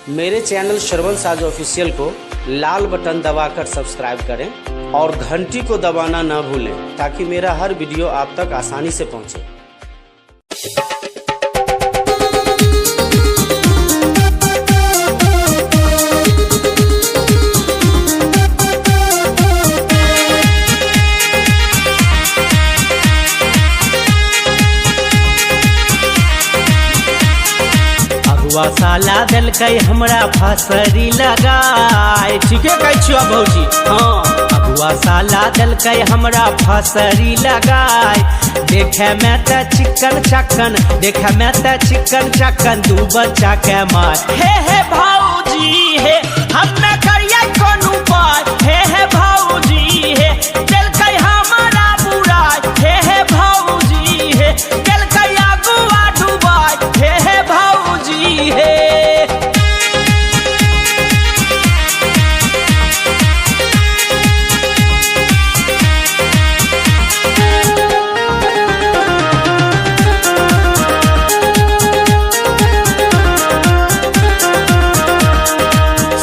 मेरे चैनल श्रवण साज ऑफिशियल को लाल बटन दबाकर सब्सक्राइब करें और घंटी को दबाना न भूलें ताकि मेरा हर वीडियो आप तक आसानी से पहुंचे। अगुआ साला दिलकै हमरा फसरी लगाए। ठीके कहै छियो भौजी। हाँ, अगुआ साला दिलकै हमरा फसरी लगाए। देखे में त चिकन चकन, देखे में त चिकन चकन, दू बच्चा के मार। हे भौजी हे, हम्मे करिए कोन उपाय। हे भौजी हे, दिलकै हमरा बुराई। हे भौजी हे, दिलकै अगुआ डुबाई। हे भौजी हे।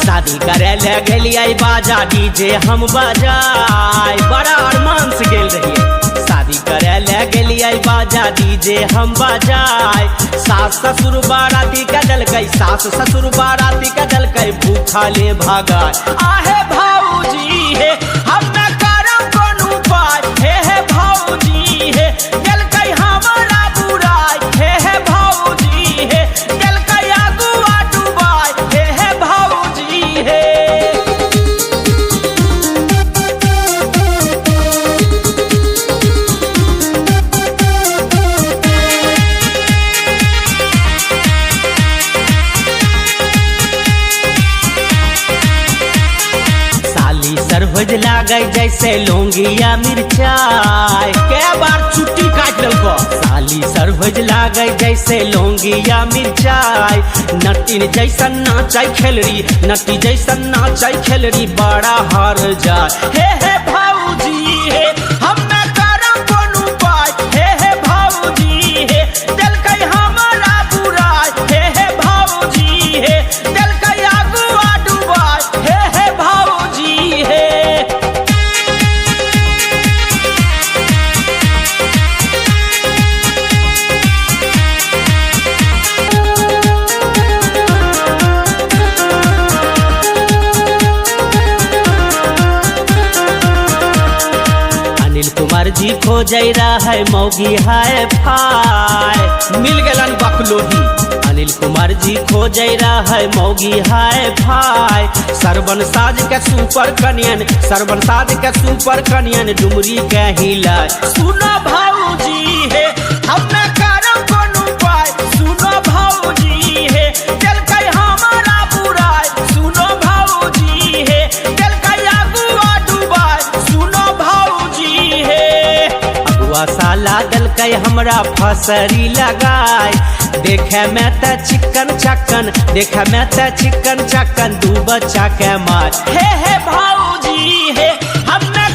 शादी करे ले गेलियै बाजा डीजे हम बजाय। बड़ा अरमान से गेल रहिए। शादी करे ले गेलियै बाजा डीजे हम बजाय। सास ससुर बाराती के दलकै, सास ससुर बाराती के दलकै, भूखा ले भागाय। आहे भौजी हे, हम्मे करब कोन उपाय। हे भौजी हे, दिलकै हमरा बुराई। हे भौजी हे, दिलकै अगुआ डुबाई। हे भौजी हे। सरभज लागे जैसे लौंगिया मिर्चाई। के बार छुट्टी काट देलको। साली सरभज लागे जैसे लौंगिया मिर्चाई। नटिन जैसन नाचाई खेलरी, नटी जैसन नाचाई खेलरी, बड़ा हार जाए। हे भौजी हे, हम्मे करब कोन उपाय। हे भौजी हे, दिलकै हमरा बुराई। हे भौजी हे, दिलकै अगुआ डुबाई। हे भौजी हे। अनिल कुमार जी खोजै रहे मौगी हाय फाय। मिल गेलन बकलोही। अनिल कुमार जी खोजै रहे मौगी हाय फाय। सरवन साज के सुपर कनियन, सरवन साज के सुपर कनियन, डुमरी के हिलाय। सुनो भौजी हे, हम्मे करब कोन उपाय। सुनो भौजी हे, दिलकै हमरा बुराई। सुनो भौजी हे, दिलकै अगुआ डुबाई। सुनो भौजी हे। अगुआ साला दिलकै हमरा फसरी लगाय। देखे में त चिकन चकन, देखे में त चिकन चकन, दू बच्चा के मार। हे भौजी हे, हम्मे